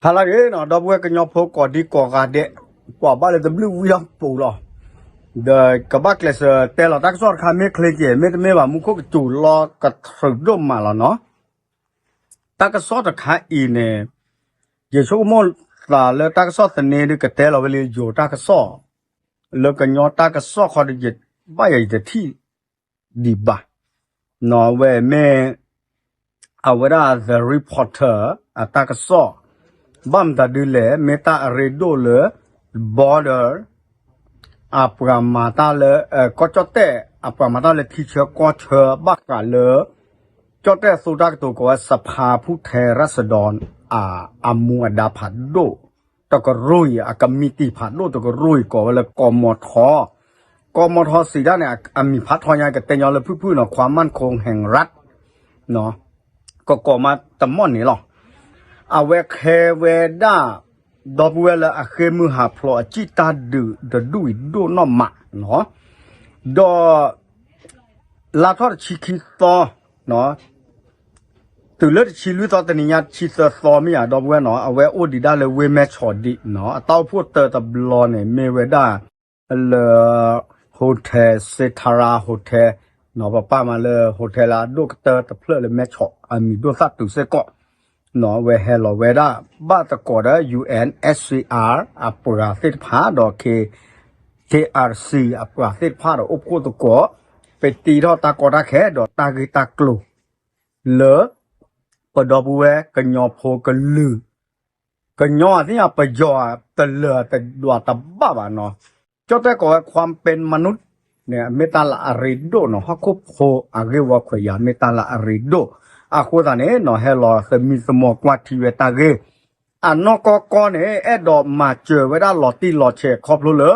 ฮาลาเกนดอบเวกันยอพกอดีกอกาเดกว่าบ้านเลยตะบลูวิยปูลอเดกบักเลสเตลตักซอดคาเมคเลเจเมตเมว่ามุกกจูลอกะทรดมมาแล้วเนาะตักซอดคาอีเนเยชูมอลตาเลตักซอดเนดกะเตลเวลีโยตักซอเลกันยอตักซอคอดิเจบ้ายเดที่ดีบะนอเวเมอเวรา the reporter อตักซอบัมตาดูเลเมตาเรโดเลบอร์เดอร์อัปรามาตาเลก็จอเตอัปรามาตาเลที่เชื่อก็เชื่อบักกาเลจอเตสุดักตัวก็สภาผู้แทนราษฎรอามัวดาผัดโดตก็รุยกมิติผัดโดตก็รุยก็เลยกมทสีด้านเนี่ยมีพัฒทอยายกับเตยอเลยพื้นๆเนาะความมั่นคงแห่งรัฐเนาะก็ก่อมาตะม่อนนี่หรออาเวเคเวดาดอบเวลาเคมือหาพลอจิตาดูดดุยดูนอมะเนาะดอลาทอดชิคิตอเนาะตุเลชิลุตอตนิยาชิสซอมีอ่ะดอบเวเนาะอาเวโอดิดาเลเวแมชอดิเนาะเต้าพูดเตอตบลอเนี่ยเมเวดาเลโฮเทลเซทาราโฮเทลเนาะป้ามาเลโฮเทลาดูกเตอตเพลเลแมชอมีดูสัตตุเซก็เนาะเวเฮลเวดาบ้าตะกอดUNSCR อัปราศิษย์พาดอKRC อัปราศิษย์พาดออบโคตะกอไปตีดอตะกอดาแค่ดอตากิตากลูเลปดอบัวกันยอโพกันลือกันยอที่อ่ะปยอตะเลตะดัวตะบ้าบาเนาะเจ้าแต่ก็ความเป็นมนุษย์เนี่ยเมตาลาอาริโดเนาะฮักคุโพอาเกวะขยาเมตาลาอาริโดอาโคตาเนี่ยเนาะเฮลอสมิสมอกว่าทีเวตาเกอันนอกก็เนี่ยเอดอมาเจอไว้ได้หลอตีหลอเชครอบรู้เลย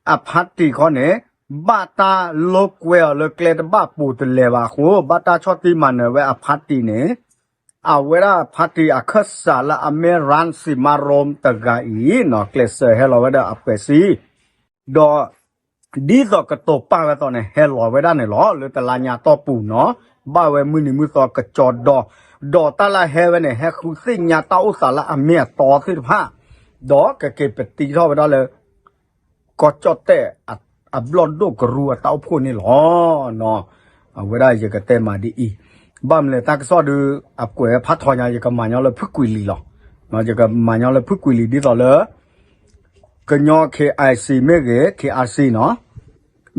อพัตติเขาเนี่ยบาตาโลกเวลเลเกลดบ้าปูตเลวะโคบาตาชอติมันเวอพัตติเนี่ยเอาเวลาพัตติอาคัสสาละอเมรันสิมารมตะกาอีเนาะเกลเซเฮลอไว้ได้อเปซีดอดีต่อกระตบป้าไว้ตอนเนี่ยเฮลอไว้ได้เนี่ยหรอหรือแต่ลาญาต่อปูเนาะบ้าไว้มือนี่มือต่อกระจอดดอตาละเฮเวเนี่ยเฮคุสิญญาตาอุสาละอเมียต่อสิผ้าดอกเก็บไปตีท่อไปได้เลยก็จอดแต่อับลอนโดกรัวเต้าพูนี่หรอเนาะเอาไว้ได้จะกระเตมาดีอีบ้ามเลยตากซอดูอับกวยพัดทอยาจะกระมันยอเลยพึกกุยลีหรอเนาะจะกระมันยอเลยพึกกุยลีดีต่อเลยก็ยอ KIC เมเก KRC เนาะ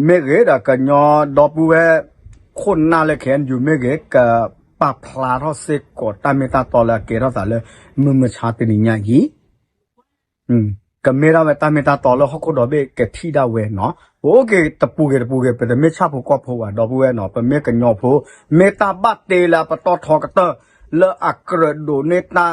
เมเกดก็ยอดอปูเวคนน่าเลยแขนอยู่เมเกกับปาพลาทอเสกกดตามเมตาตอละเกทอสาเลยมือชาตินิญญากีก็เมราเวตามเมตาตอละฮอกดอเบกที่ดาเวเนาะโอเคตะปูเกเป็นเมชาผูก็ผูว่าดอปูเวเนาะเป็นเมกันยอผูเมตาบัตเตลาปตอทอกเตอเลอักระโดเนตา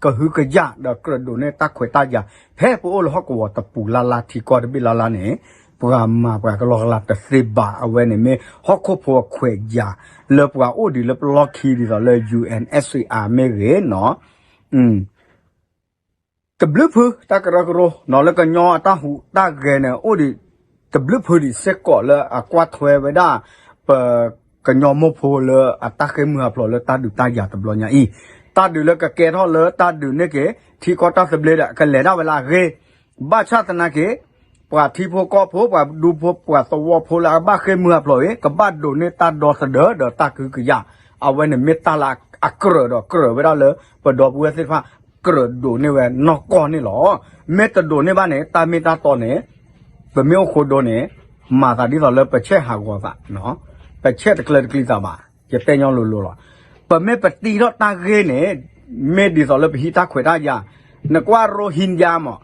ก็คือกะยะดอกระโดเนตาขวยตายาแพ้ปูโอลฮอกวตะปูลาที่กอดบิลาเนี่ยปรามาปรากลอกลาตะสิบาเอาไว้เนี่ยเมฮอกพัวขวยยาเลปว่าโอดีเลปล็อกคีดีต่อเลย UNSCR เมเรเนาะตะบลึพือตากระกรเนาะแล้วก็ยอตาหูตาเกเนี่ยโอดีตะบลึพือดิเสกก่อเลยกวาดถวยไว้ได้เปก็ยอมโพเลยตาเคมือพลอเลยตาดูตาหยาตะบลอญาอีตาดูแล้วก็เกทอเลยตาดูเนี่ยเกที่ก็ตาสเบลดกันเลยได้เวลาเกบ้าชาตินาเกปว่าที่พวกก็พบว่าดูพบว่าสวพลาบ้าเคมือพลอยกับบ้าดูเนี่ยตาดอสเดอตาคือกะยาเอาไว้ในเมตาลาอักเรดอกเกรไว้ได้เลยปดอกเวสิฟ้ากระโดดในแวนอกก้อนนี่หรอเมตโดในบ้านเนี่ยตาเมตาตอนเนี่ยเป็นเมียวโคโดเนี่ยมาตาดีต่อเลยไปเช่หากว่าเนาะไปเช่ตะเกลือกลีตาบ่าจะเตยองลุหรอเป็นเมปตีรถตาเกเนี่ยเมดีต่อเลยไปฮิตาขวยได้ยานึกว่าโรฮินยามอ่ะ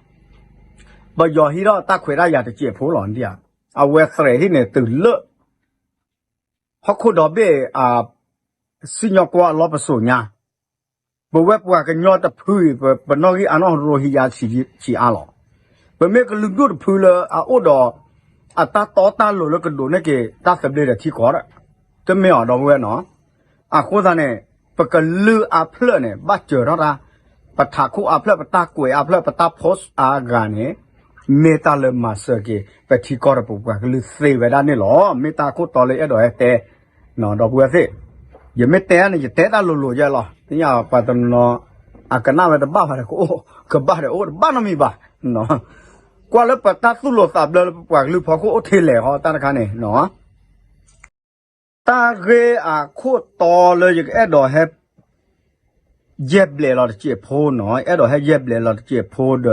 บยอฮิรอตาขวยได้ยาจะเจ็บผู้หลอนเดียเอาเวสเรที่เนี่ยตื่นเลอะฮอกโคดอเบสิญญากว่าลอปสุญญาบเว็บว่ากันยอดตะพื้นเป็นนอกีอันนั้นโรฮิยาชีอาหลอเป็นเมื่อกลึกดูตะพื้นเลยโอดอตาต่อตาโลแล้วก็ดูเนี่ยเกตาสเบลเดที่ก่อนจะไม่เอาดอกเวเนาะโคตรเนี่ยเป็นกันลือเพลเนี่ยบ้าเจอแล้วนะปะทาคู่เพลปะตากวยเพลปะตาโพสการเนี่ยเมตาเลมาเสกไปที่ก่อนปุ๊บก็ลือเซเวดานี่หรอเมตาคู่ต่อเลยดอกแต่เนาะดอกเวสิยังไม่แต่เนี่ยจะแต่ตาโลใช่หรอที่ยาปัตตน กันน่าเป็นบ้าอะไรก็โอ้ก็บ้าเลยโอ้บ้านไม่บ้าเนาะกว่าแล้วปัตตาสุโลสับเลยกว่าหรือพอก็โอเทเลยเขาตาคันเนี่ยเนาะตาเกโคตอเลยอย่างดอเฮเย็บเลยเราจะเจ็บโพเนาะดอเฮเย็บเลยเราจะเจ็บโพเด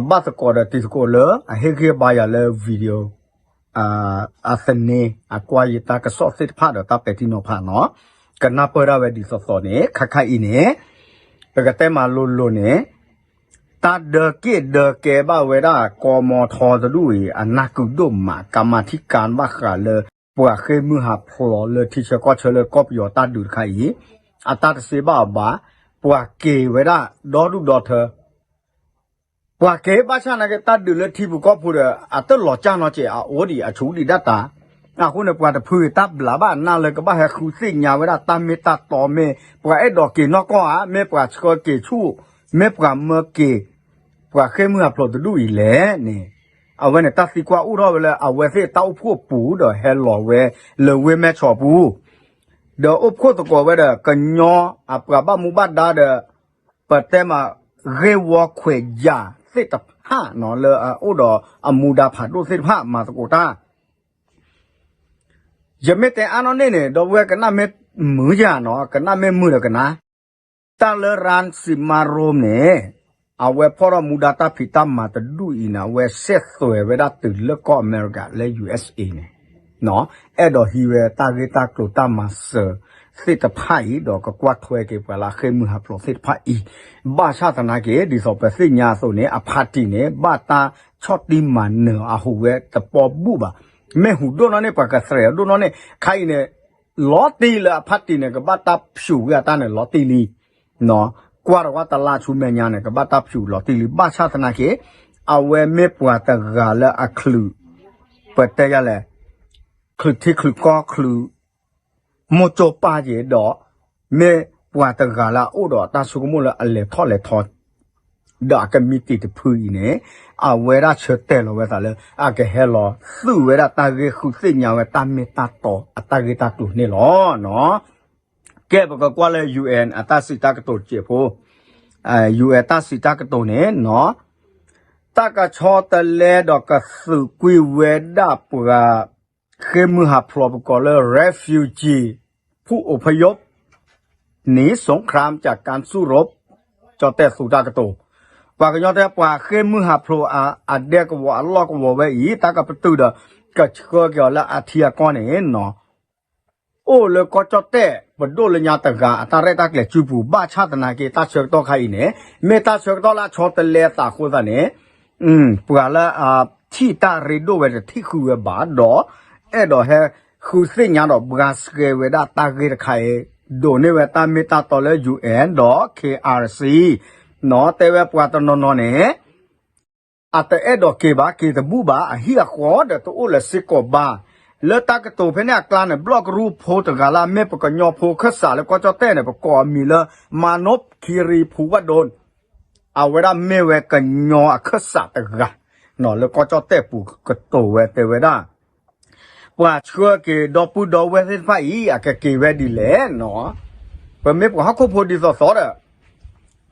บัสกอดติสกอเลยเฮเกบายเลยวิดีโอเสน่กว่าอยู่ตากระสอบเสื้อผ้าเดี๋ยวตาเป็ดที่นพาเนาะกันน่าเปิดเอาไว้ดีสดๆเนี่ยข้าอินเนี่ยไปกันแต่มาลุเนี่ยตาเดเกบ้าเวลากมทจะด้วยนักดุมกรรมธิการว่าขาเลยปว่าเคยมือหาพลอเลยที่เชก็เชเลยก็อยู่ตาดูดใครตาเสียบ้าปว่าเกเวลาดอดูดอเธอปว่าเกบ้าชานะก็ตาดูเลยที่บุกก็พูดตลอดจ้างเนาะเจ้าโอ้ดีชูดีดัตตาคนเนี่ยปว่าแต่พื้นตับหลาบ้านน่าเลยก็บ้าให้คุยสิ่งยาเวลาตาเมตาต่อเมปว่าดอกเกนอกก็เมปว่าเชก็เกชูเมปว่าเมื่อเกปว่าเคยมือหาพลอจะดูอีแหละนี่เอาไว้เนี่ยตัดสิกว่าอู้รอไปเลยเอาไว้เสียเต้าพวกปูเด้อเฮลล์เวเลยเวแม่ชอบปูเด้ออบโคตรกว่าไว้เด้อกันยอปว่าบ้ามุบัดดาเด้อเปิดแต่มาเรวอเขวญาเสตผ้าเนาะเลยอู้ดอมูดาผัดดูเสตผ้ามาตะโกตาจะไม่แต่อันนั้นเนี่ยดอกเวกันน่าเม็ดมือยาเนาะกันน่าเม็ดมือเด้อกันนะตาเลรานสิมารมเนี่ยเอาไว้พอเรามูดาตาพิตามาตะดูอีนะเวเซตสวยเวลาตื่นแล้วก็อเมริกาและ USA เนี่ยเนาะดอกฮีเวตาเกตากลูตามาเซอร์สิตพายดอกก็กวาดถวยเก็บเวลาเคยมือหับโปรสิตพายบ้าชาตินาเกดิสอบไปสิญาโซเนี่ยอพาร์ติเนี่ยบ้าตาชอตดิมันเนออาหูเวตะปอบบุบะแม่หูโดนเนี่ยปากกระเสรโดนเนี่ยใครเนี่ยล้อตีเลยอพาร์ติเนี่ยก็บ้าตาผิวเวตาเนี่ยล้อตีลีเนาะกว่าว่าตลาดชุมเมียนเนี่ยก็บ้าตาผิวหล่อตีลีบ้าชาตินาเกเอาไว้ไม่ปวดตะกาละอัคลูเปิดแต่ยาเลยคลุที่คลุก็คลุโมโจป้าเจดอไม่ปวดตะกาละโอ้ดอตาสุกมุละอะไรทอดเลยทอดดากันมีติดพื้นเนี่ยเอาเวลาเชิดแต่เราเวลาเลยแกเฮลอสู้เวลาตาเกคุสิญาเวตาเมตาโตตาเกตาตุนี่หรอเนาะแกบอกก็ว่าเลย UN ตาสิตากระโตเจ็บโพUN ตาสิตากระโตเนี่ยเนาะตากระชอตะเลดอกกระสือกุยเวดาปะเคมือหาพลอบก็เลย refugee ผู้อพยพหนีสงครามจากการสู้รบจอแต่สุดากระโตปากยอแต่ปาเคมือหาพลอเดกว่าลอกว่าไว้อีตากระปตือดก็เชื่อเกี่ยวละอาเทียก้อนเนี่ยเนาะโอ้เลยก็จอแต่ปดโดเลยญาตกาตาเรตักเลจูบูบ้าชาตนาเกตาเชือกต่อใครเนี่ยเมตาเชือกต่อละชอตเลตาโคตาเนี่ยปวาละที่ตาเรโดเวที่คือเวบาดอดอเฮคือสิ่งยาดอกบราสเกเวดาตาเกตไคโดเนี่ยเวตาเมตาต่อเลย UN ดอ KRC เนาะแต่เวปวาตนนเนี่ยแต่ดอกเกบาเกตบูบาเฮียขอเดตัวอุลสิกบาแล้วตากระตูเพเนี่ยกลางเนี่ยบล็อกรูปโพตกาลาเมปกญอโพคัสสาแล้วก็เจ้าเต้เนี่ยประกอบมีละมานพคีรีภูวดลเอาเวลาเมเวกันญอคัสสาตกะเนาะแล้วก็เจ้าเต้ปูกระตูเวเตเวดาว่าชัวเกดอปูดอเวสิฟ้าอีกเกเวดีแลเนาะเปเมปฮักโคโพดิสอด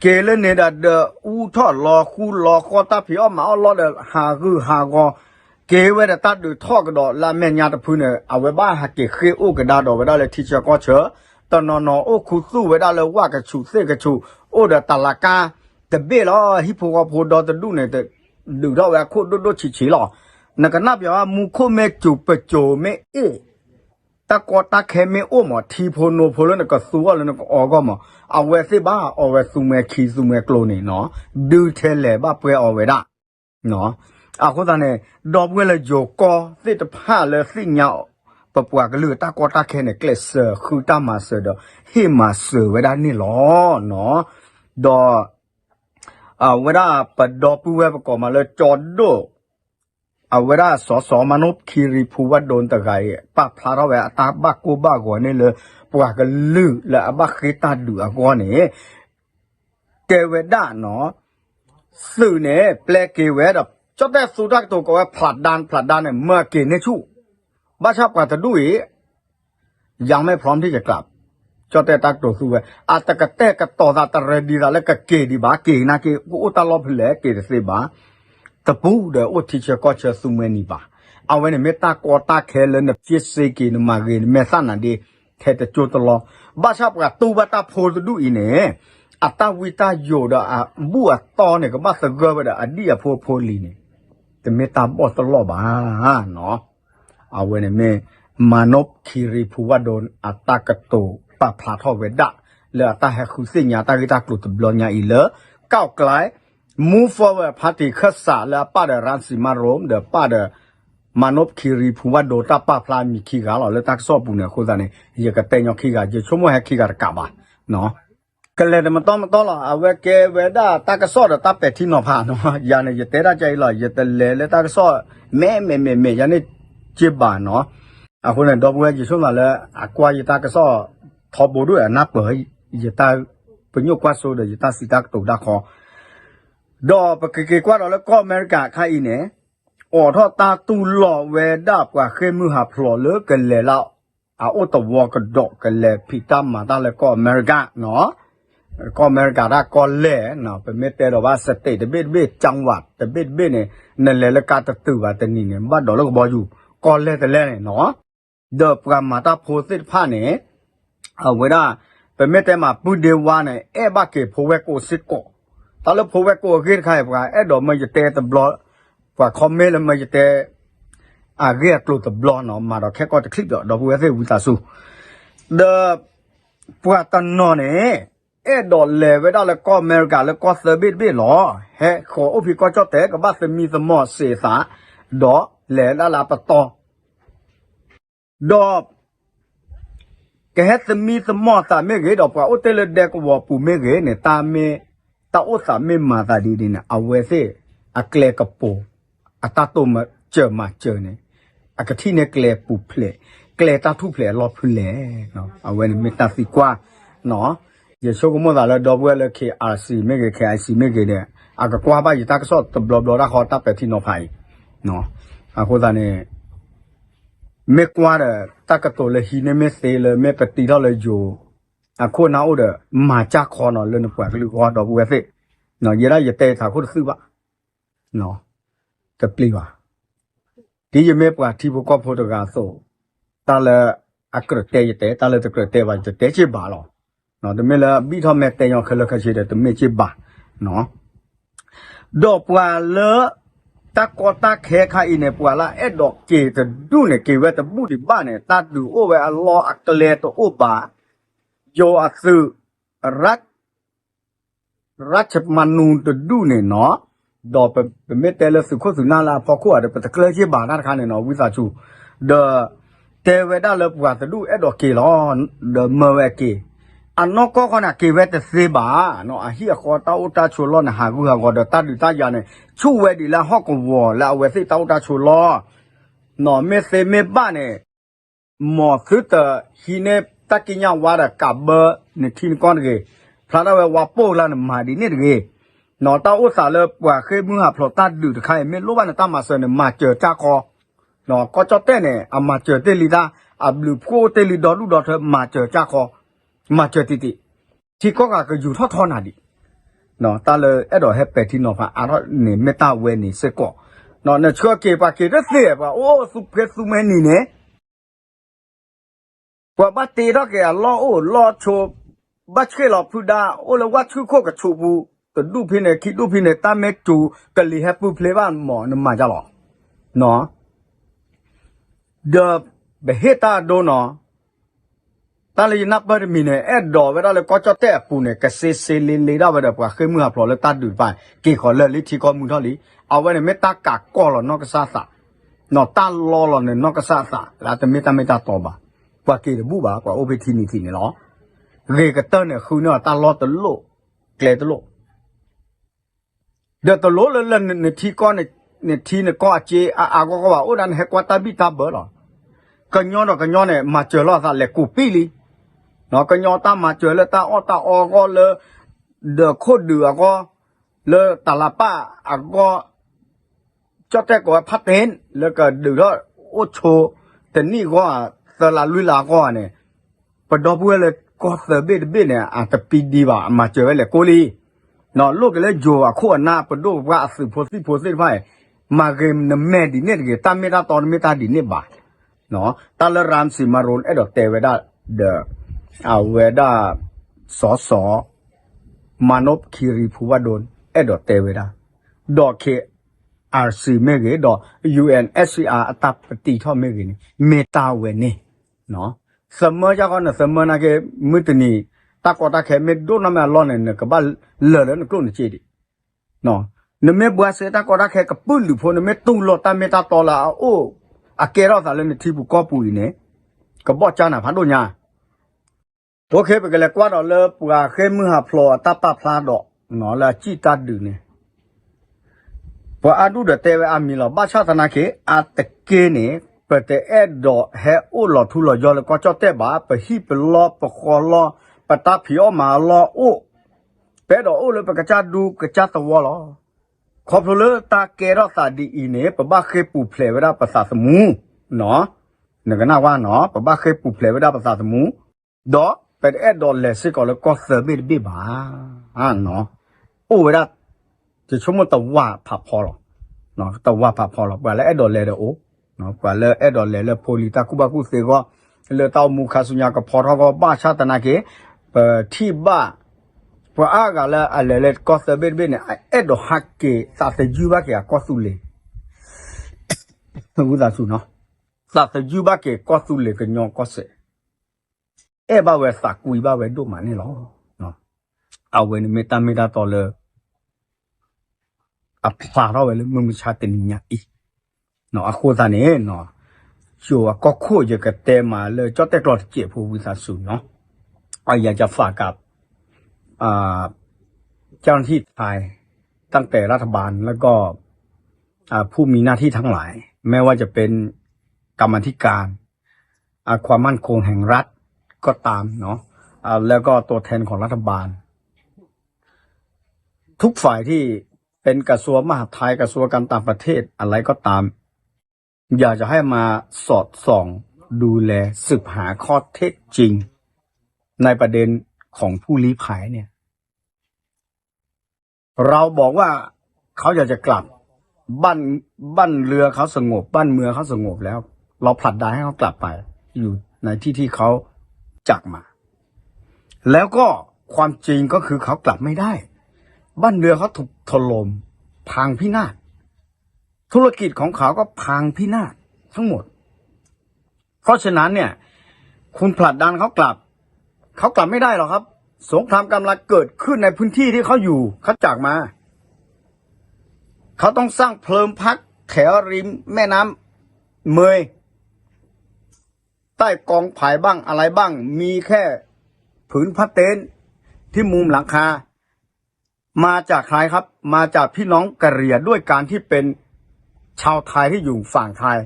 เกเลเนี่ยดอูทอรอคูรอคอตาพี่อ้อมาเอาลอดหาคือหากอเกเวดตัดดูทอกดอลาเมญาตพูเนี่ยเอาไว้บ้าหักเกเคโอกระดาดอเวดาเลยที่เชก็เชอตอนนอโอคุสู้เวดาเลยว่ากระชูเสกระชูโอเดตาลากาแต่เบ้ล้อฮิปโปกาโพดอตดูเนี่ยแต่ดูดอเวโคดชิหรอนักนับว่ามุโคเมจูเปโจเมตะกอตะเคเมโอมอทีโพโนโพลนก็สู้แล้วนก็ออกมาเอาไว้สิบ้าเอาไว้ซูเมคีซูเมโกลนี่เนาะดูเทเลบ้าเปเอาไว้ได้เนาะคนตาเนี่ยดอกเวลาโยกอสิตผ้าเลยสิญาปะปวกลือตะกอตะเคเนี่ยเกลเซอร์คือตามาเซอร์ดเฮมาเซอร์ไว้ได้นี่หรอเนาะดอเวลาปะดอปูเวปะกอมาเลยจอดโดเอาเวลาสมนุษย์คีรีภูวดลตะไกปะพลาเราแวตาบักกูบักกว่านี่เลยปวกลือและบักเคตาดูอ่ะก่อนนี่เกเวดาเนาะสื่อเนี่ยแปลเกเวดจอแต่สุดาตัวก็ว่าผลัดดันเนี่ยเมื่อเกณฑ์ในชู้บ้าชอบกว่าจะดูอียังไม่พร้อมที่จะกลับ cho tệ tác tổ su về à ta cái tệ cái tỏ ra ta ready ra lấy cái kê đi bá kê na kê ô ta lọp lẽ kê để bá tập bu để ô thì chưa có chưa su men đi bá à vậy nên ta có ta khe lên là phía xe kê mà kê mẹ san là đi khe để cho ta lo bá sắp cái tu bá ta phô tu đi nè à ta vi ta yo đó à bu à to này cái bá sờ gơ vậy đó à đi à phô lì nèแต่เมตาบอตลอดบ้าเนาะเอาไว้ในเมมานพคีรีภูวดลอัตตากโตปะพลาทอเวดะเลอตาแฮคุสิญาตากิตากลุตบลอญาอีเลก้าวไกล move forward พาติคัสสะและป้าเดรันสิมารมเดป้าเดมานพคีรีภูวดลตาปะพลามีคีกาหรอเลตักซอปุเนี่ยโคซาเนี่ยเยกะเตญอคีกาเยชั่วโมงแฮคีกากะบาเนาะก็เลยมันต้องหรอเอาไว้เกเวด้าตากระสอดตาเป็ดที่นอผ่านเนาะยาเนี่ยจะเตะได้ใจหรอจะเตะเลยตากระสอดแม่ยาเนี่ยเจ็บบาเนาะคนนั้นดอกบัวจะช่วยมาเลยกว่าจะตากระสอดทอบูด้วยนับเลยจะตาเป็นยุคกว่าโซเดจะตาสิตาตุดาคอดอกปกติกว่าเราแล้วก็อเมริกาใครเนี่ยทอตาตูหล่อเวด้ากว่าเคยมือหาพลอเลิกกันเลยแล้วโอตวอกระดอกกันเลยพิตามมาตาแล้วก็อเมริกาเนาะก็อเมริกาได้ก็เล่เนาะเป็นเมตเตอร์ว่าสเตทเบ็ดจังหวัดแต่เบ็ดเนี่ยนั่นแหละแล้วการตัดตัวว่าแต่นี่เนี่ยบ้านดอกแล้วก็บอกอยู่ก็เล่แต่เล่เนี่ยเนาะเดิมการมาตาโพสิตผ้าเนี่ยเอาไว้ได้เป็นเมตเตอร์มาพูดเดียวว่าเนี่ยบ้าเก็บโพเวโกสิโกตอนแล้วโพเวโกเกิดใครว่าดอกมันจะเตะแต่บล็อกว่าคอมเมนต์แล้วมันจะเตะเรียกตัวแต่บล็อกเนาะมาดอกแค่ก็จะคลิปดอกบัวเสียวิตาสูเดิมพวกตอนนอนเนี่ยดอลเลเวด้าแล้วก็อเมริกาแล้วก็เซอร์บิสบิหรอเฮ้ขออุปกรณ์เจ้าแต่กับบ้านจะมีสมอเสียสาดอเลแล้วลาปตอดอแกเฮ็ดจะมีสมอสามีเกดอกว่าโอเตเลเด็กว่าปูเมเกเนี่ยตาเมตาโอสามีมาตาดีเนี่ยเอาไว้สิอักเลกับปูตาโตมาเจอเนี่ยอักที่เนี่ยเกลปูเพลเกลตาทุเพลรอเพลเนาะเอาไว้เนี่ยมีตาสีกว่าเนาะเดี๋ยวช่วงมื้อละดอกบัวเลยเคอาร์ซีไม่เกเคไอซีไม่เกเนี่ยก็กว่าบ้าอยู่ตากระสอบตบลอราคอตาเป็ดที่นอไผ่เนาะคนตาเนี่ยไม่กว่าเด้อตากระตัวเลยฮีเนี่ยไม่เซเลยไม่ปฏิเราเลยอยู่คนน่าอุดมาจากคอเนาะเลยนึกว่าคือว่าดอกบัวสิเนาะเยอะได้เยอะเตะถ้าคนซื้อบ้าเนาะจะปลีว่าที่ยังไม่ปว่าที่พวกก็โฟโตกราฟโซตาเลยกระเตยเตะตาเลยจะกระเตยว่าจะเตะชิบาหรอเนาะแต่ไม่ละบีทอมแม่แต่ยังเคยเชื่อแต่ไม่ชิบะเนาะดอกว่าเลตะกอตะแค่ข้าอินเนี่ยปัวละดอกเกจะดูเนี่ยเกเวแต่บูดิบ้านเนี่ยตาดูโอเวอัลลอฮ์อักเลตโอบาโยอัสรัชมนูนจะดูเนี่ยเนาะดอกเป็นเมตเตลสุขสุนาลาพอขวดเป็นตะเคลื่อนชิบะนั่นคันเนี่ยเนาะวิสาชูเดเทเวดาเลปัวจะดูดอกเกล้อเดเมเวเกอันนก็ขนาดเกเวตเซบาเนาะเฮียคอตาอุตาชูล้อนะหากูหากอดตาดูตายาเนี่ยชูเวดีละฮอกวอละเวสิตาอุตาชูล้อเนาะเมเซเมบ้านเนี่ยหมอคือแต่ฮีเนตะกิญาวาระกับเบเนี่ยทีนก้อนเกพระเราว่าโป้ละเนี่ยมาดีเนี่ยเกเนาะตาอุตสาเลปว่าเคยมึงหาพลอตาดูใครไม่รู้ว่าเนี่ยตามาเสเนี่ยมาเจอจ้าคอเนาะก็จะเต้เนี่ยมาเจอเตลิดาบลูโคเตลิดอลูดอเธอมาเจอจ้าคอมาเจอติที่ก็ก็อยู่ท่อนาดิเนาะตาเลยดอกแฮปปี้ที่นอพาเนี่ยเมตาเวนี่เสก็เนาะเนี่ยชัวเกปาเกได้เสียป่ะโอ้สุเพสุเมนี่เนี่ยกว่าบัตตีเราแกรอรอโชบัตเชลอพูดาโอ้แล้วว่าชื่อโคกับชูบูแต่ดูพี่เนี่ยคิดดูพี่เนี่ยตาเมกจูกะลีแฮปปี้เพลย์บ้านหมอเนี่ยมาจ้าหรอเนาะเดอะเบเฮตาโดเนาะตาเลยนับไปมีเนี่ยดอกเวลาเราก็จะเตะปูเนี่ยก็เซลีได้ไปเดี๋ยวว่าเคยมือหาพลอแล้วตัดดูไปกี่ขอเลยลิที่ก็มือเท่านี้เอาไว้เนี่ยไม่ตากากก็หรอกนอกก็ซาสะนอกตาล้อหรอกเนี่ยนอกก็ซาสะแล้วแต่ไม่ตาต่อบ่ากว่ากี่บูบ่ากว่าโอเปทีนี่เนาะเรกเตอร์เนี่ยคือเนี่ยตาล้อตะโลเกลตะโลเดี๋ยวตะโลเลยเนี่ยที่ก็เนี่ยที่เนี่ยก็เจก็ว่าโอ้ดันเฮกว่าตาบิตาเบอร์หรอก็ย้อนเนี่ยมาเจอล้อซะเลยกูปีลีเนาะก็ยอตามาเจอแล้วตาก็เลยเดือโคเดือก็เลยตาลาป้าก็เจ้าแต่ก็พัดเห็นแล้วก็ดือแล้วโอโชแต่นี่ก็ตลาดลุยลาก็เนี่ยปดอบัวเลย ก็เซอร์เบตเบเนี่ยอาจจะปีดีว่ามาเจอไว้แหละโกลีเนาะลูกก็เลยโยอ่ะขั้วหน้าปดูว่าสืบโพสิไปมาเกมนแม่ดิเนี่ยตามเมตาตอนเมตาดิเนี่ยบาเนาะตาลรามสิมารุนไอ้ดอกเตเวดาเดเอาเวดาสมานพคีรีภูวดลไอ้ดอกเตเวดาดอกเคอาร์ซีเมเกดอกยูเอ็นเอสซีอาร์อัตปฏิท่อเมเกนี่เมตาเวนี่เนาะสมัยจากนั้นสมัยนั้นเกมุตนีตากอตาแค่เมดโดนน้ำมันร้อนเนี่ยก็บ้าเลือดเนี่ยกลุ่นเจดีเนาะเนี่ยเมบัวเสตากอตาแค่กับปุ่นหรือพวกเนี่ยเมตุงโลตาเมตาตอลาโออาเกราสาเลนที่บุกกอปุยเนี่ยก็บอกจานะพันโดญาโอเคไปกันเลยกว่าดอกเลยปัวเคมือหาพลอตาปาพลาดอกเนาะแล้วจีตาดูเนี่ยพออาดูเดเตวอามีลบ้าชาตนาเคอาตะเกเนี่ยเปิดแต่เอ็ดดอกเฮโอหลอทุหลอยอแล้วก็เจ้าเตบ้าไปฮีไปล้อปะคอล้อปะตาผิวมาล้อโอเป็ดดอกโอเลยไปกระจาดูกระจาตะวอล้อขอบเลยตาเกราสาดีอีเนี่ยปะบ้าเคปูเพลเวดาภาษาสมูเนาะเนี่ยก็น่าว่าเนาะปะบ้าเคปูเพลเวดาภาษาสมูดอกเป็นเอ็ดดอกเลสิก่อนแล้วก็เซอร์เบตบ้าเนาะโอเวดาจะชั่วโมงตะว่าผับพอหรอเนาะตะว่าผับพอหรอกว่าแล้วเอ็ดดอกเลเดโอเนาะกว่าแล้วเอ็ดดอกเลโพลิตาคุบาคุเซก็เลยเต้ามูคาสุญญาก็พอเขาก็บ้าชาตนาเกที่บ้าพออากาแล้วอะไรเลยก็เซเบตเนี่ยเอ็ดดอกฮักเกซาเซยูบาเกก็สุเลกูจะสู้เนาะซาเซยูบาเกก็สุเลก็ยองก็เซบ้าเวสักกุยบ้าเวดูมันนี่หรอเนาะเอาเวนี่เมตาต่อเลยอ่ะฝากเราไว้เลยมึงชาตินี้อีเนาะอะโคตาเนี่ยเนาะชัวก็คู่จะกระเตมาเลยจอดแต่กรอดเจ็บผู้วิสาสูเนาะอยากจะฝากกับเจ้าหน้าที่ไทยตั้งแต่รัฐบาลแล้วก็ผู้มีหน้าที่ทั้งหลายไม่ว่าจะเป็นกรรมาธิการความมั่นคงแห่งรัฐก็ตามเนาะแล้วก็ตัวแทนของรัฐบาลทุกฝ่ายที่เป็นกระทรวงมหาดไทยกระทรวงการต่างประเทศอะไรก็ตามอยากจะให้มาสอดส่องดูแลสืบหาข้อเท็จจริงในประเด็นของผู้ลี้ภัยเนี่ยเราบอกว่าเขาอยากจะกลับบ้านเรือเขาสงบบ้านเมืองเขาสงบแล้วเราผลักดันให้เขากลับไปอยู่ในที่เขาจากมาแล้วก็ความจริงก็คือเขากลับไม่ได้บ้านเรือเขาถูกถล่มพังพินาศธุรกิจของเขาก็พังพินาศทั้งหมดเพราะฉะนั้นเนี่ยคุณผลักดันเขากลับไม่ได้หรอกครับสงครามกำลังเกิดขึ้นในพื้นที่ที่เขาอยู่เขาจากมาเขาต้องสร้างเพลิงพักแถวริมแม่น้ำเมยใต้กองไผ่บ้างอะไรบ้างมีแค่ผืนผ้าเต็นท์ที่มุมหลังคามาจากใครครับมาจากพี่น้องกะเหรี่ยงด้วยการที่เป็นชาวไทยที่อยู่ฝั่งไทย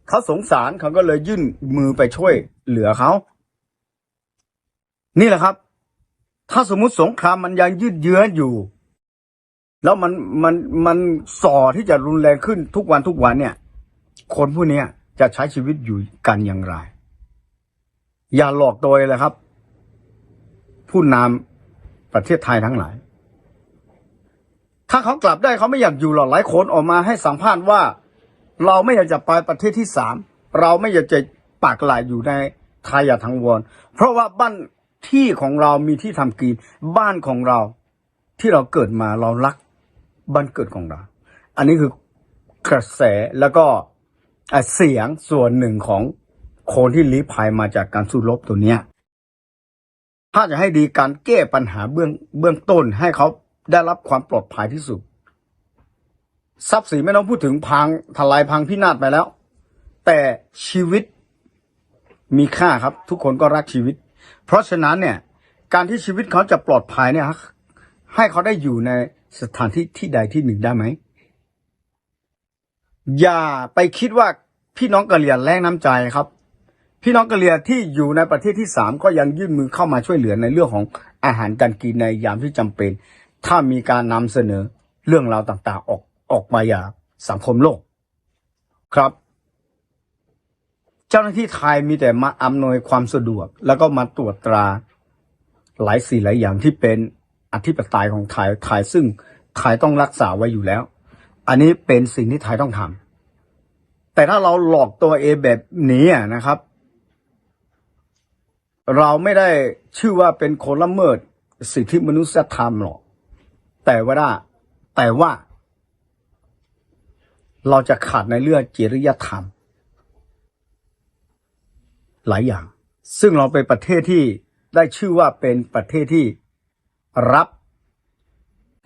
เขาสงสารเขาก็เลยยื่นมือไปช่วยเหลือเขานี่แหละครับถ้าสมมุติสงครามมันยังยืดเยื้ออยู่แล้วมันส่อที่จะรุนแรงขึ้นทุกวันเนี่ยคนพวกนี้จะใช้ชีวิตอยู่กันอย่างไรอย่าหลอกตัวเลยครับผู้นำประเทศไทยทั้งหลายถ้าเขากลับได้เขาไม่อยากอยู่หรอกหลายคนออกมาให้สัมภาษณ์ว่าเราไม่อยากจะไปประเทศที่3เราไม่อยากจะปากหลายอยู่ในไทยอย่าทั้งวนเพราะว่าบ้านที่ของเรามีที่ทำกินบ้านของเราที่เราเกิดมาเรารักบ้านเกิดของเราอันนี้คือกระแสแล้วก็เสียงส่วนหนึ่งของคนที่ลี้ภัยมาจากการสู้รบตัวเนี้ยถ้าจะให้ดีการแก้ปัญหาเบื้องต้นให้เขาได้รับความปลอดภัยที่สุดทรัพย์สินไม่ต้องพูดถึงพังทลายพังพินาศไปแล้วแต่ชีวิตมีค่าครับทุกคนก็รักชีวิตเพราะฉะนั้นเนี่ยการที่ชีวิตเขาจะปลอดภัยเนี่ยให้เขาได้อยู่ในสถานที่ที่ใดที่หนึ่งได้ไหมอย่าไปคิดว่าพี่น้องกะเหรี่ยงแรงน้ำใจครับพี่น้องกะเหรี่ยงที่อยู่ในประเทศที่3ก็ยังยื่นมือเข้ามาช่วยเหลือในเรื่องของอาหารการกินในยามที่จำเป็นถ้ามีการนำเสนอเรื่องราวต่างๆออกมาอย่างสังคมโลกครับเจ้าหน้าที่ไทยมีแต่มาอำนวยความสะดวกแล้วก็มาตรวจตรา หลายสิ่งหลายอย่างที่เป็นอธิปไตยของไทยซึ่งไทยต้องรักษาไว้อยู่แล้วอันนี้เป็นสิ่งที่ไทยต้องทำแต่ถ้าเราหลอกตัวเองแบบนี้นะครับเราไม่ได้ชื่อว่าเป็นคนละเมิดสิทธิมนุษยธรรมหรอกแต่ว่าเราจะขาดในเรื่องจริยธรรมหลายอย่างซึ่งเราเป็นประเทศที่ได้ชื่อว่าเป็นประเทศที่รับ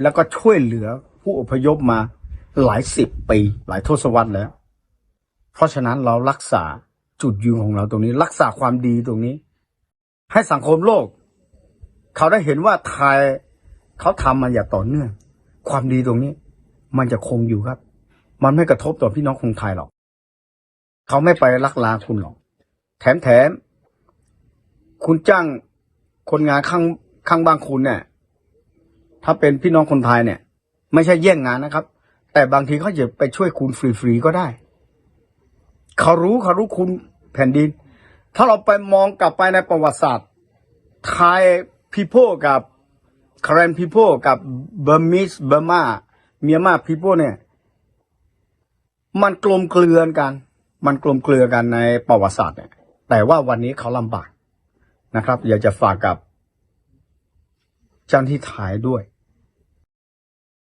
แล้วก็ช่วยเหลือผู้อพยพมาหลายสิบปีหลายทศวรรษแล้วเพราะฉะนั้นเรารักษาจุดยืนของเราตรงนี้รักษาความดีตรงนี้ให้สังคมโลกเขาได้เห็นว่าไทยเขาทำมาอย่างต่อเนื่องความดีตรงนี้มันจะคงอยู่ครับมันไม่กระทบต่อพี่น้องคนไทยหรอกเขาไม่ไปลักลาคุณหรอกแถมคุณจ้างคนงานข้างบ้านคุณเนี่ยถ้าเป็นพี่น้องคนไทยเนี่ยไม่ใช่แย่งงานนะครับแต่บางทีเขาจะไปช่วยคุณฟรีๆก็ได้เขารู้คุณแผ่นดินถ้าเราไปมองกลับไปในประวัติศาสตร์ไทย people กับ Karen people กับ Burmese Burma Myanmar people เนี่ยมันกลมเกลือนกันในประวัติศาสตร์เนี่ยแต่ว่าวันนี้เขาลำบากนะครับอยากจะฝากกับเจ้าหน้าที่ไทยด้วย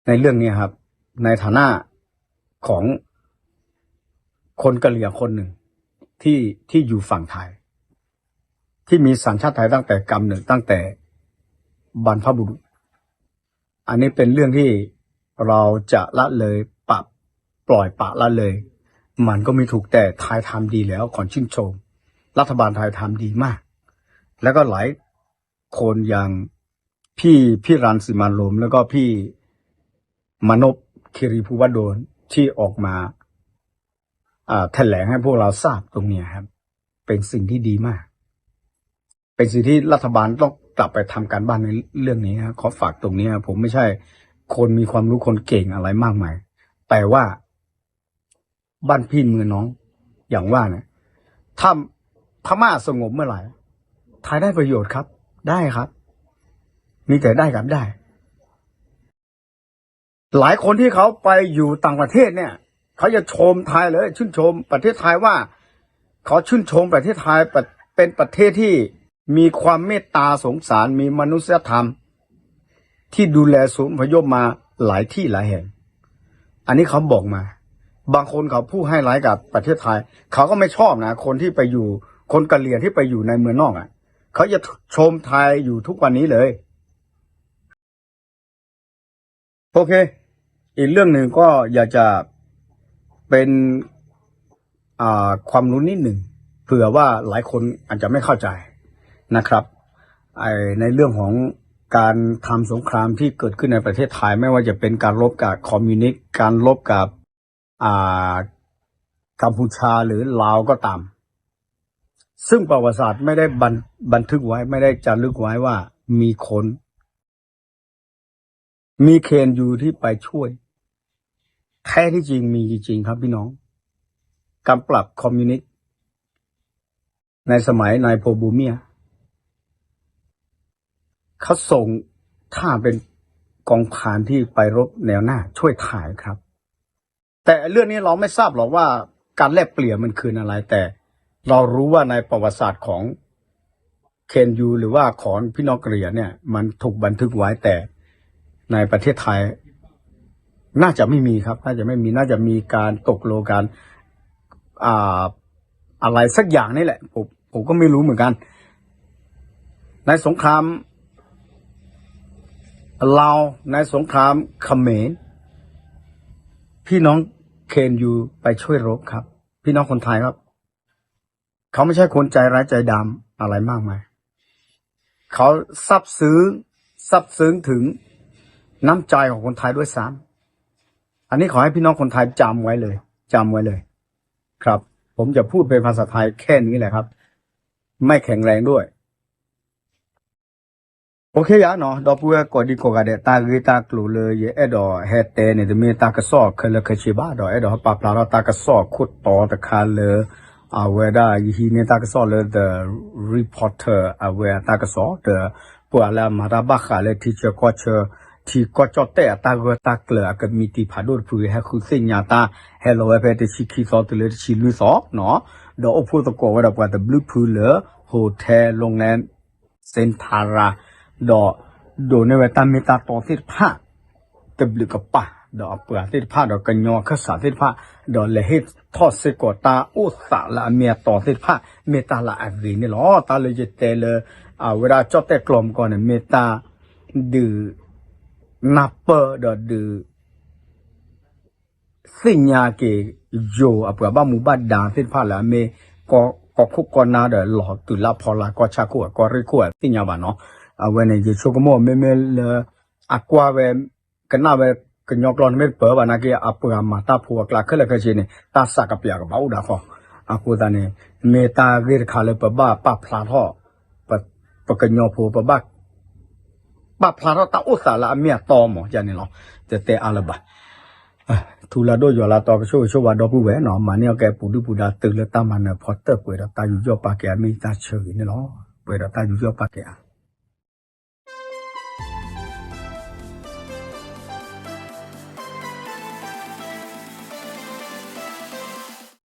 ในเรื่องนี้ครับในฐานะของคนกะเหรี่ยงคนหนึ่งที่อยู่ฝั่งไทยที่มีสัญชาติไทยตั้งแต่กำเนิดตั้งแต่บรรพบุรุษอันนี้เป็นเรื่องที่เราจะละเลยปล่อยปะละเลยมันก็ไม่ถูกแต่ไทยทำดีแล้วขอชื่นชมรัฐบาลไทยทำดีมากแล้วก็หลายคนอย่างพี่รันสิมานลมแล้วก็พี่มนพคิริภูวดลที่ออกมาแถลงให้พวกเราทราบตรงนี้ครับเป็นสิ่งที่ดีมากเป็นสิ่งที่รัฐบาลต้องกลับไปทำการบ้านในเรื่องนี้ครับขอฝากตรงนี้ครับผมไม่ใช่คนมีความรู้คนเก่งอะไรมากมายแต่ว่าบ้านพี่เมืองน้องอย่างว่านะถ้าพม่าสงบเมื่อไหร่ไทยได้ประโยชน์ครับได้ครับมีแต่ได้กับได้หลายคนที่เขาไปอยู่ต่างประเทศเนี่ยเขาจะชมไทยเลยชื่นชมประเทศไทยว่าเขาชื่นชมประเทศไทยเป็นประเทศที่มีความเมตตาสงสารมีมนุษยธรรมที่ดูแลศูนย์อพยพมาหลายที่หลายแห่งอันนี้เขาบอกมาบางคนเขาพูดให้ร้ายกับประเทศไทยเขาก็ไม่ชอบนะคนที่ไปอยู่คนกะเหรี่ยงที่ไปอยู่ในเมืองนอกเขาจะชมไทยอยู่ทุกวันนี้เลยโอเคอีกเรื่องหนึ่งก็อยากจะเป็นความรู้นิดหนึ่งเผื่อว่าหลายคนอาจจะไม่เข้าใจนะครับในเรื่องของการทำสงครามที่เกิดขึ้นในประเทศไทยไม่ว่าจะเป็นการรบกับคอมมิวนิสต์การรบกับกัมพูชาหรือลาวก็ตามซึ่งประวัติศาสตร์ไม่ได้บันทึกไว้ไม่ได้จารึกไว้ว่ามีเคนยูที่ไปช่วยแท้ที่จริงมีจริงครับพี่น้องการปรับคอมมิวนิสต์ในสมัยนายโพบูเมียเขาส่งท่าเป็นกองพานที่ไปรบแนวหน้าช่วยถ่ายครับแต่เรื่องนี้เราไม่ทราบหรอกว่าการแลกเปลี่ยนมันคืออะไรแต่เรารู้ว่าในประวัติศาสตร์ของเคนยูหรือว่าของพี่น้องกะเหรี่ยงเนี่ยมันถูกบันทึกไว้แต่ในประเทศไทยน่าจะไม่มีครับน่าจะไม่มีน่าจะมีการตกลงกันอะไรสักอย่างนี่แหละผมก็ไม่รู้เหมือนกันในสงครามลาวในสงครามเขมรพี่น้องเคนยูไปช่วยรบครับพี่น้องคนไทยครับเขาไม่ใช่คนใจร้ายใจดำอะไรมากมายเขาซับซึ้งถึงน้ำใจของคนไทยด้วยซ้ำอันนี้ขอให้พี่น้องคนไทยจำไว้เลยครับผมจะพูดเป็นภาษาไทยแค่นี้แหละครับไม่แข็งแรงด้วยโอเคยะเนาะดอปัวกอดีกอกะเดตากีตากลูเลยเอดอเฮเตเนี่ยจะมีตากระสอบเคลเคชิบาดอเอดอปาปลาตากระสอบขุดต่อตะคาเลเวดาฮีเนี่ยตากระสอบเลย the reporter เวตากระสอบ the ปัวละมาราบาขาเลยที่เจอก็เจอที่ก็จอแต่ตาก็ตาเกลือก็มีที่ผาดูผู้ให้คุณสิ่งยาตาให้เราไปที่ชิคีซอตัวเลยชิลุซอเนาะดอกพูดตะโกว่าเราว่าแต่บลูพูเลอโฮเทลโรงแรมเซนทาราดอกโดนในเวตามีตาต่อสิผ้าตบลึกกับป่าดอกเปลือกสิผ้าดอกกันยอข้าสาสิผ้าดอกเลยให้ทอดสิกตาอุสาละเมียต่อสิผ้าเมตาละอันนี้นี่หรอตาเลยจะเตลเวลาจอดแต่กลมก่อนเนี่ยเมตาดื้อนับเปอร์ดอกดื้อสิ่งยาเกโยเปลือกบ้ามูบ้าดาสิผ้าละเมก็คุกก่อนนาเดอหลอกตุลาพอละก็ชักขวดก็ริขวดสิ่งยาบ้านเนาะวันนี้จะช่วยก็มั่วไม่เลอากว่าเวกันน่าเวกันยอกรอนไม่เปิดวันนั้นก็เปลือกมาตาผัวกลาขึ้นเลยก็เช่นนี้ตาสักกับเปียกบ้าอุดาฟอกูตานี่เมตาเกิดขาเลยปะบ้าป้าพลาท่อปะกันยอผัวปะบ้าป้าพลาท่อตาอุตสาละเมียตอมอย่างนี้เนาะจะเตะอะไรบ้าทุลาโดยลาตอก็ช่วยว่าดอกผู้แหวนเนาะมาเนี่ยแกปูดูปูดาตื่นแล้วตามันเนี่ยพอเตอร์เปิดตาอยู่ย่อปากแกมีตาเฉยนี่เนาะเปิดตาอยู่ย่อปากแก